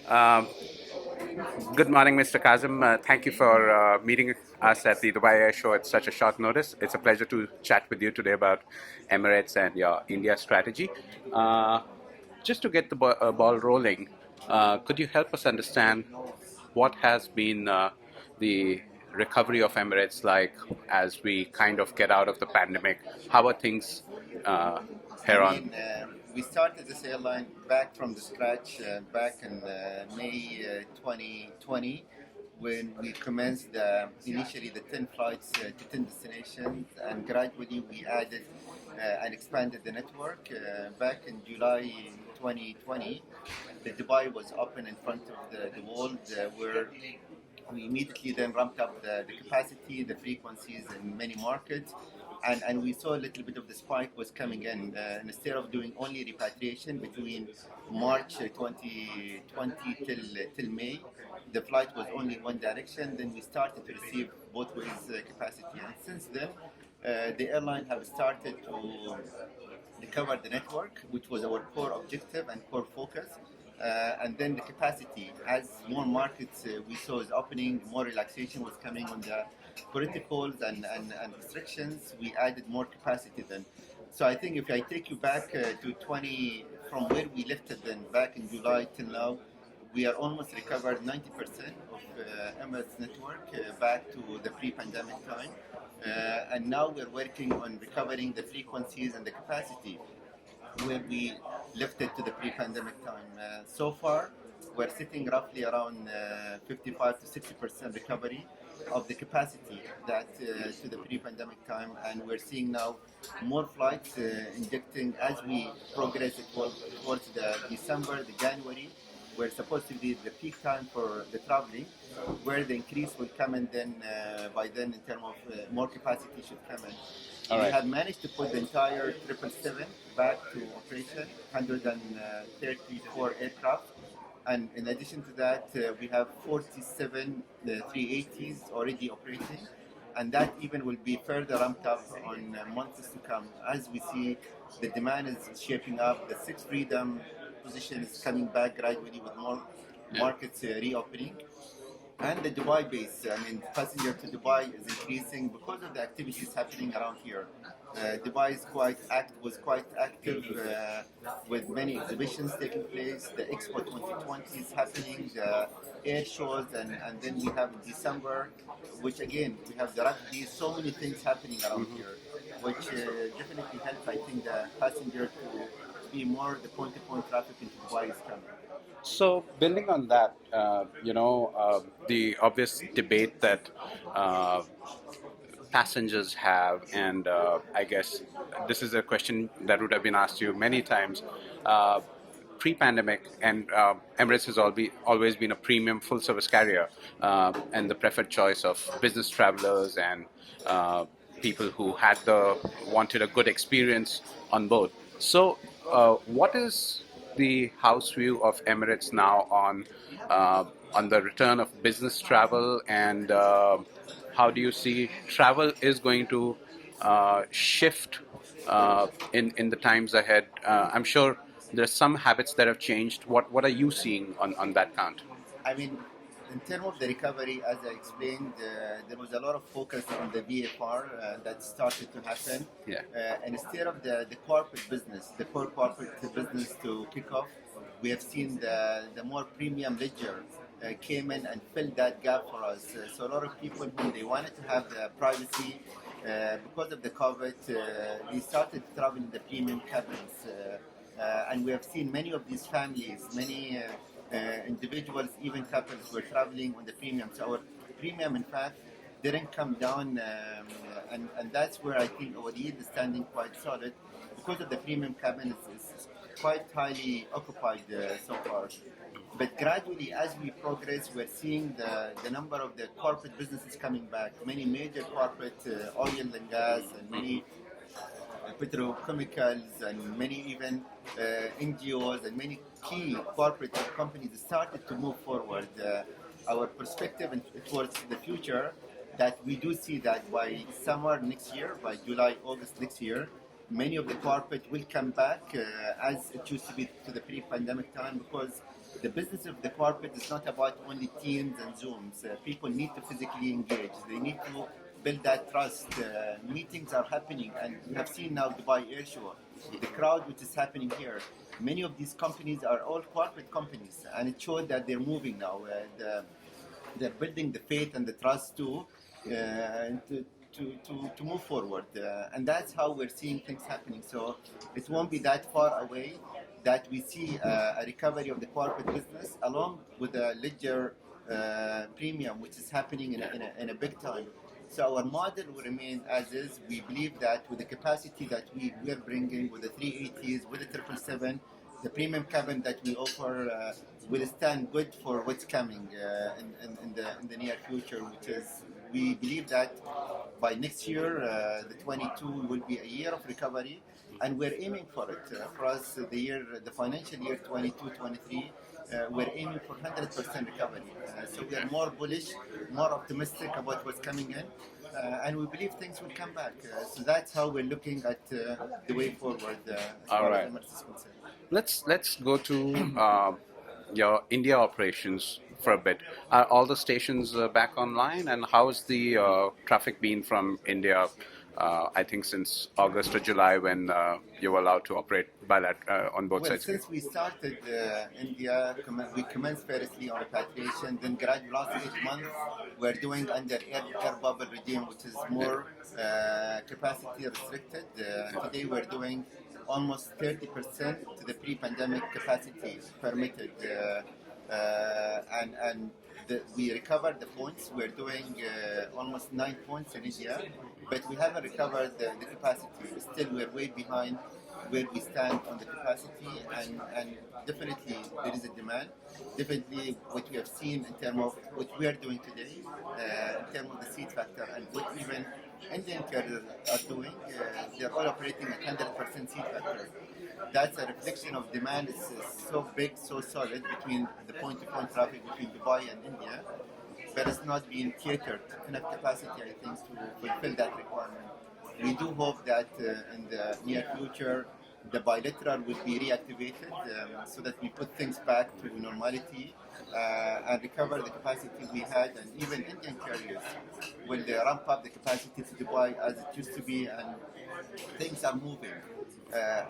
Um, Good morning, Mr. Kazim. Thank you for meeting us at the Dubai Air Show at such a short notice. It's a pleasure to chat with you today about Emirates and your India strategy. Uh, just to get the ball rolling, could you help us understand what has been the recovery of Emirates like as we kind of get out of the pandemic? How are things uh, I here on? mean, we started this airline back from the scratch back in May 2020 when we commenced initially the 10 flights to 10 destinations, and gradually we added and expanded the network. Back in July 2020, the Dubai was open in front of the world, where we immediately then ramped up the capacity, the frequencies in many markets, and we saw a little bit of the spike was coming in. Instead of doing only repatriation between March 2020 till May, the flight was only one direction. Then we started to receive both ways capacity, and since then, the airline have started to recover the network, which was our core objective and core focus. And then the capacity, as more markets we saw is opening, more relaxation was coming on the protocols and restrictions, we added more capacity then. So I think if I take you back to 20, from where we lifted then back in July till now, we are almost recovered 90% of Emirates network back to the pre-pandemic time. And now we're working on recovering the frequencies and the capacity where we lifted to the pre-pandemic time. So far, we're sitting roughly around 55 to 60% recovery of the capacity that to the pre-pandemic time, and we're seeing now more flights injecting as we progress towards the December, the January. We're supposed to be the peak time for the traveling, where the increase will come in then by then in terms of more capacity should come in. All We right. have managed to put the entire 777 back to operation, 134 aircraft. And in addition to that, we have 47 380s already operating. And that even will be further ramped up on months to come as we see the demand is shaping up. The Sixth Freedom position is coming back gradually with more Yeah. markets reopening. And the Dubai base, I mean, passenger to Dubai is increasing because of the activities happening around here. Dubai is was quite active with many exhibitions taking place. The Expo 2020 is happening, the air shows, and then we have in December, which again we have the rugby. So many things happening around here, which definitely helps. I think the passenger to be more the point-to-point traffic into Dubai is coming. So, building on that, the obvious debate that uh, passengers have, and I guess this is a question that would have been asked to you many times. Pre-pandemic, and Emirates has always been a premium full-service carrier and the preferred choice of business travelers and people who wanted a good experience on board. So, what is the house view of Emirates now on the return of business travel, and how do you see travel is going to shift in the times ahead? I'm sure there's some habits that have changed. What are you seeing on that count? I mean, in terms of the recovery, as I explained, there was a lot of focus on the VFR that started to happen. Yeah. And instead of the corporate business, the core corporate business to kick off, we have seen the more premium ledger came in and filled that gap for us. So a lot of people, when they wanted to have the privacy, because of the COVID, they started traveling the premium cabins. And we have seen many of these families, many individuals, even couples were traveling on the premium. So our premium, in fact, didn't come down, and that's where I think our yield is standing quite solid because of the premium cabin is quite highly occupied so far. But gradually, as we progress, we're seeing the number of the corporate businesses coming back. Many major corporate oil and gas and many petrochemicals and many even NGOs and many key corporate companies started to move forward. Our perspective towards the future that we do see that by summer next year, by July, August next year, many of the corporate will come back as it used to be to the pre-pandemic time, because the business of the corporate is not about only Teams and Zooms. People need to physically engage. They need to build that trust. Meetings are happening, and we have seen now Dubai Air Show, the crowd which is happening here. Many of these companies are all corporate companies, and it showed that they're moving now. They're building the faith and the trust too, to move forward. And that's how we're seeing things happening. So it won't be that far away that we see a recovery of the corporate business along with the ledger premium, which is happening in a big time. So our model will remain as is. We believe that with the capacity that we are bringing, with the 380s, with the 777, the premium cabin that we offer will stand good for what's coming in the near future, which is, we believe that by next year, the 22 will be a year of recovery, and we're aiming for it. For us, the financial year 22-23, we're aiming for 100% recovery. So we are more bullish, more optimistic about what's coming in, and we believe things will come back. So that's how we're looking at the way forward as All far right. as Emirates is concerned. Let's go to your India operations for a bit. Are all the stations back online, and how's the traffic been from India? I think since August or July, when you were allowed to operate on both Well, sides. since we started India, we commenced firstly on repatriation, then gradually last 8 months we're doing under air bubble regime, which is more capacity restricted. Today we're doing almost 30% to the pre-pandemic capacity permitted, and we recovered the points. We're doing almost 9 points in India, but we haven't recovered the capacity. Still, we're way behind where we stand on the capacity, and definitely there is a demand. Definitely what we have seen in terms of what we are doing today, in terms of the seat factor, and what even Indian carriers are doing, they're all operating at 100% seat factor. That's a reflection of demand. It's so big, so solid between the point-to-point traffic between Dubai and India, but it's not being catered to enough capacity, I think, to fulfill that requirement. We do hope that in the near future the bilateral will be reactivated, so that we put things back to normality and recover the capacity we had, and even Indian carriers will ramp up the capacity to Dubai as it used to be, and things are moving.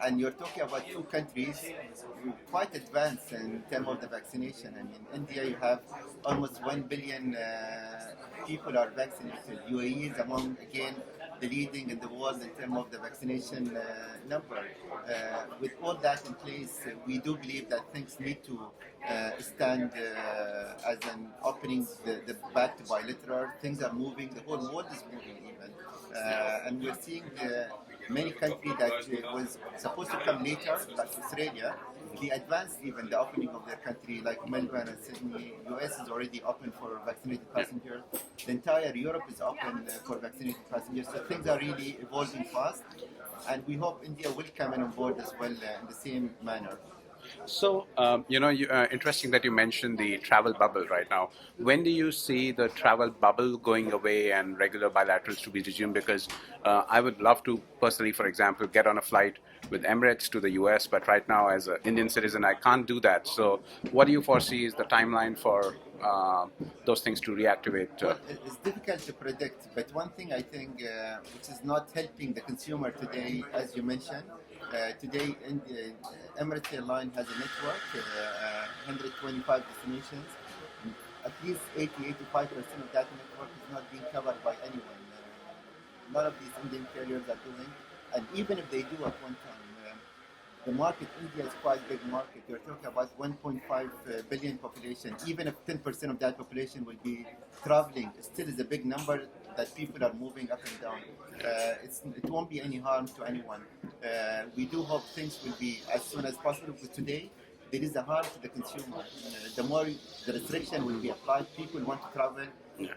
And you're talking about two countries quite advanced in terms of the vaccination. I mean, India, you have almost 1 billion people are vaccinated. UAE is among, again, the leading in the world in terms of the vaccination number. With all that in place, we do believe that things need to stand as an opening the back to bilateral. Things are moving. The whole world is moving even. And we're seeing many countries that was supposed to come later, like Australia, they advanced even the opening of their country, like Melbourne and Sydney. US is already open for vaccinated passengers. The entire Europe is open for vaccinated passengers. So things are really evolving fast, and we hope India will come in on board as well in the same manner. So, interesting that you mentioned the travel bubble right now. When do you see the travel bubble going away and regular bilaterals to be resumed? Because I would love to personally, for example, get on a flight with Emirates to the US, but right now, as an Indian citizen, I can't do that. So, what do you foresee is the timeline for those things to reactivate? Well, it's difficult to predict, but one thing I think which is not helping the consumer today, as you mentioned, today Emirates Airline has a network, 125 destinations. At least 80-85% of that network is not being covered by anyone. None of these Indian carriers are doing, and even if they do at one time, the market, India is quite a big market. You're talking about 1.5 billion population. Even if 10% of that population will be traveling, it still is a big number that people are moving up and down. It won't be any harm to anyone. We do hope things will be as soon as possible, because today there is a harm to the consumer. The more the restriction will be applied, people want to travel.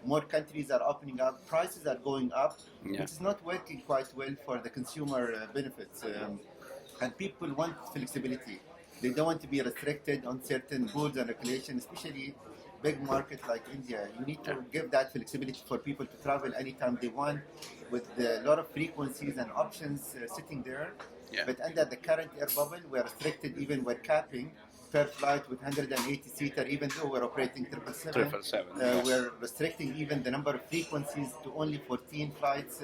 More countries are opening up, prices are going up, which is not working quite well for the consumer benefits. And people want flexibility. They don't want to be restricted on certain rules and regulations, especially big market like India, you need Yeah. to give that flexibility for people to travel anytime they want, with a lot of frequencies and options sitting there. Yeah. But under the current air bubble, we're restricted, even we're capping per flight with 180 seater, even though we're operating 777. 777. Yeah. We're restricting even the number of frequencies to only 14 flights.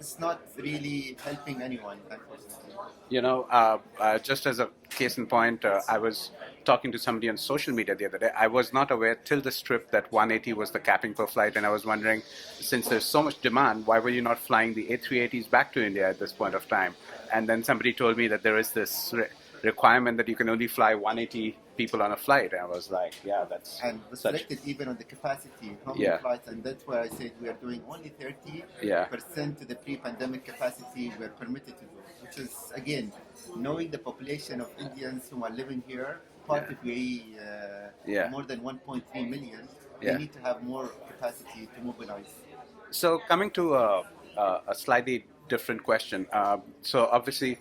It's not really helping anyone, unfortunately. Just as a case in point, I was talking to somebody on social media the other day. I was not aware till this trip that 180 was the capping per flight, and I was wondering, since there's so much demand, why were you not flying the A380s back to India at this point of time? And then somebody told me that there is this requirement that you can only fly 180 people on a flight. And I was like, yeah, that's And such. restricted even on the capacity, how many Yeah. flights, and that's why I said we are doing only 30% Yeah. to the pre-pandemic capacity we're permitted to do, which is, again, knowing the population of Indians who are living here, part Yeah. of UAE, Yeah. more than 1.3 million, they Yeah. need to have more capacity to mobilize. So coming to a slightly different question. So obviously,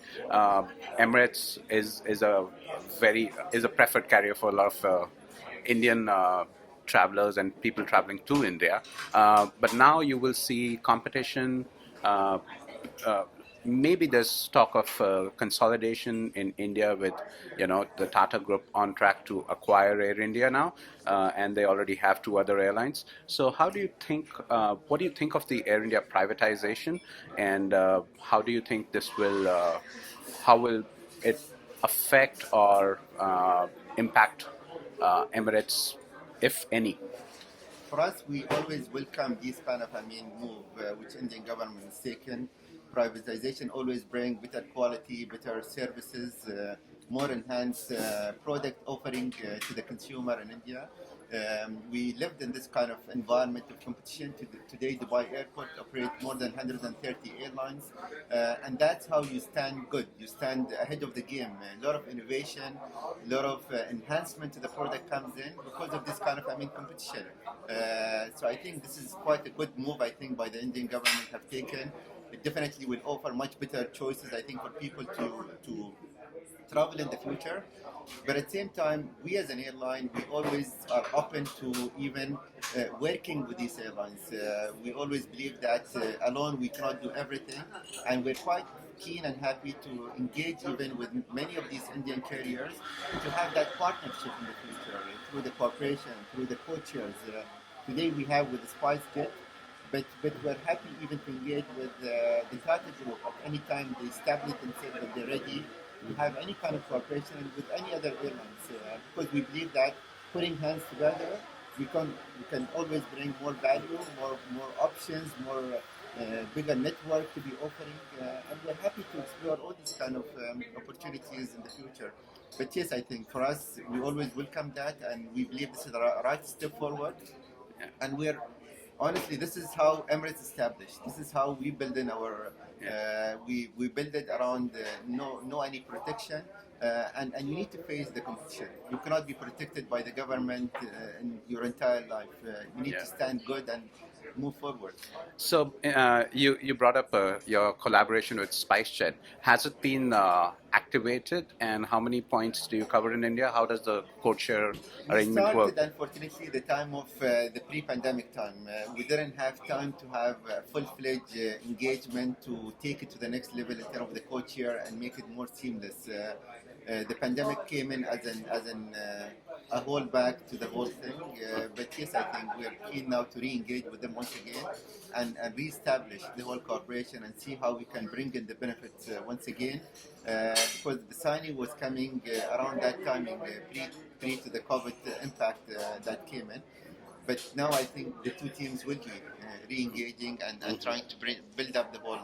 Emirates is a preferred carrier for a lot of Indian travelers and people traveling to India. But now you will see competition. Uh, uh, Maybe there's talk of consolidation in India with, the Tata Group on track to acquire Air India now, and they already have two other airlines. So how do you think? What do you think of the Air India privatization, and how do you think this will? How will it affect or impact Emirates, if any? For us, we always welcome this kind of, move which Indian government has taken. Privatization always bring better quality, better services, more enhanced product offering to the consumer in India. We lived in this kind of environment of competition. Today, Dubai Airport operates more than 130 airlines, and that's how you stand good. You stand ahead of the game. A lot of innovation, a lot of enhancement to the product comes in because of this kind of, competition. So I think this is quite a good move. I think by the Indian government have taken. It definitely will offer much better choices. I think for people to travel in the future. But at the same time, we as an airline, we always are open to even working with these airlines. We always believe that alone we cannot do everything, and we're quite keen and happy to engage even with many of these Indian carriers to have that partnership in the future through the cooperation, through the co-chairs. Today we have with the SpiceJet, but we're happy even to engage with the Tata Group at any time they establish themselves that they're ready to have any kind of cooperation with any other airlines, because we believe that putting hands together, we can always bring more value, more options, more bigger network to be offering, and we're happy to explore all these kind of opportunities in the future. But yes, I think for us, we always welcome that, and we believe this is the right step forward. And we're honestly, this is how Emirates established. This is how we build in our. We build it around no any protection, and you need to face the competition. You cannot be protected by the government in your entire life. You need Yeah. to stand good and move forward. So you brought up your collaboration with SpiceJet. Has it been activated, and how many points do you cover in India? How does the codeshare We arrangement work? started, unfortunately, the time of the pre-pandemic time. We didn't have time to have full-fledged engagement to take it to the next level in terms of the co-chair and make it more seamless. The pandemic came in as a holdback to the whole thing. But yes, I think we are keen now to re-engage with them once again and re-establish the whole cooperation and see how we can bring in the benefits once again. Because the signing was coming around that timing, pre to the COVID impact that came in. But now I think the two teams will be re-engaging and trying to build up the whole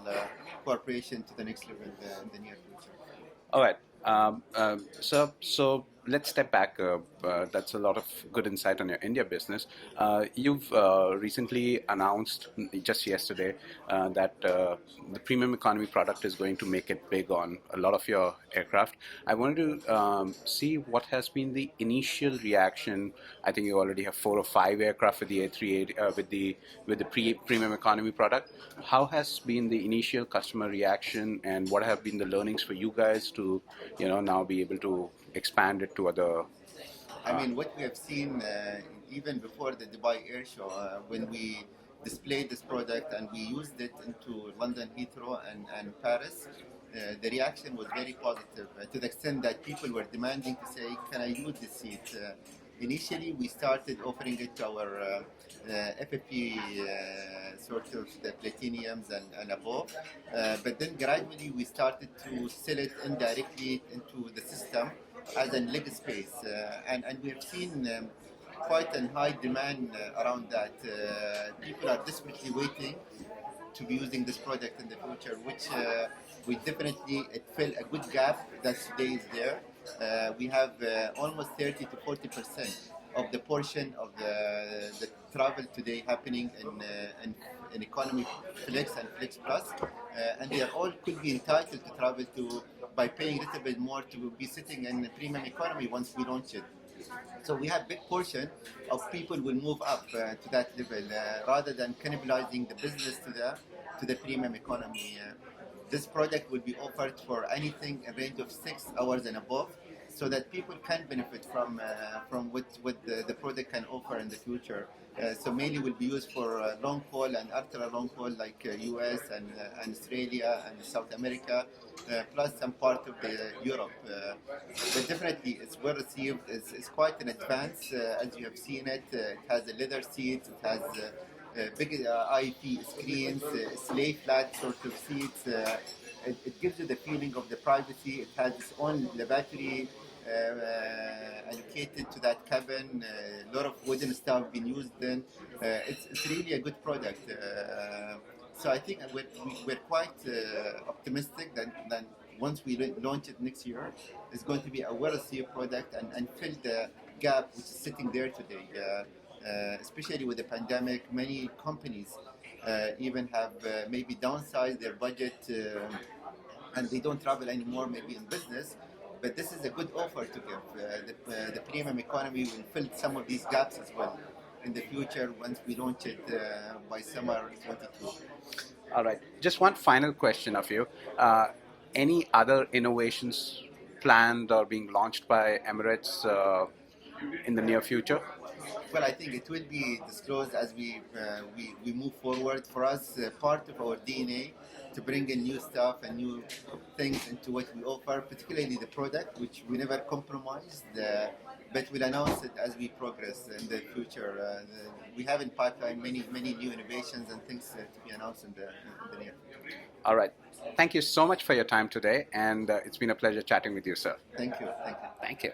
cooperation to the next level in the near future. All right. So let's step back. That's a lot of good insight on your India business. You've recently announced just yesterday that the premium economy product is going to make it big on a lot of your aircraft. I wanted to see what has been the initial reaction. I think you already have 4 or 5 aircraft with the A380 with the premium economy product. How has been the initial customer reaction, and what have been the learnings for you guys to now be able to expand it to other I mean, what we have seen even before the Dubai Air Show, when we displayed this product and we used it into London Heathrow and Paris, the reaction was very positive to the extent that people were demanding to say, "Can I use this seat?" Initially, we started offering it to our FFP sort of the platinums and above, but then gradually we started to sell it indirectly into the system as a leg space, and we have seen quite a high demand around that. People are desperately waiting to be using this product in the future, which we definitely it fill a good gap that today is there. We have almost 30 to 40% of the portion of the travel today happening in economy flex and flex plus, and they are all could be entitled to travel to by paying a little bit more to be sitting in the premium economy once we launch it. So we have big portion of people will move up to that level rather than cannibalizing the business to the premium economy. This product will be offered for anything a range of 6 hours and above, so that people can benefit from what the product can offer in the future. So mainly will be used for long haul and ultra long haul like US and Australia and South America, plus some part of the Europe. But definitely it's well received. It's quite an advance as you have seen it. It has a leather seat. It has big IP screens, lay flat sort of seats. It gives you the feeling of the privacy. It has its own lavatory allocated to that cabin. A lot of wooden stuff being used in. It's really a good product. So I think we're quite optimistic that once we launch it next year, it's going to be a well-received product and fill the gap which is sitting there today. Especially with the pandemic, many companies even have maybe downsized their budget and they don't travel anymore, maybe in business. But this is a good offer to give. The premium economy will fill some of these gaps as well in the future once we launch it by summer 22. All right. Just one final question of you. Any other innovations planned or being launched by Emirates in the near future? Well, I think it will be disclosed as we move forward. For us, part of our DNA to bring in new stuff and new things into what we offer, particularly the product, which we never compromised, but we'll announce it as we progress in the future. We have in pipeline many new innovations and things to be announced in the near future. All right. Thank you so much for your time today, and it's been a pleasure chatting with you, sir. Thank you. Thank you. Thank you.